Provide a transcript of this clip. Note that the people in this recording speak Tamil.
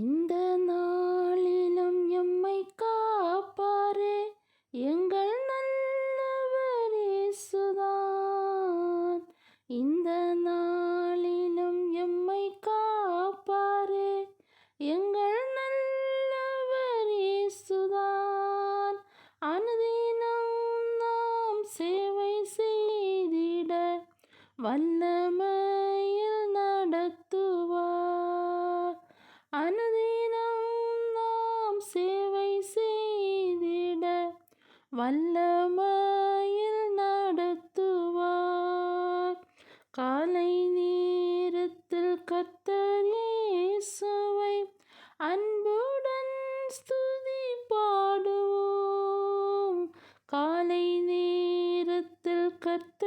இந்த நாளிலும் எம்மை காப்பாரே எங்கள் நல்லவர் இயேசுதான். இந்த நாளிலும் எம்மை காப்பாரே எங்கள் நல்லவர் இயேசுதான். அனுதினம் நாம் சேவை செய்திட வல்லமையில் நடத்துவார். அனுதினம் நாம் சேவை செய்திட வல்லமையில் நடத்துவார். காலை நேரத்தில் கர்த்தர் இயேசுவை அன்புடன் ஸ்துதி பாடுவோம். காலை நேரத்தில் கர்த்தர்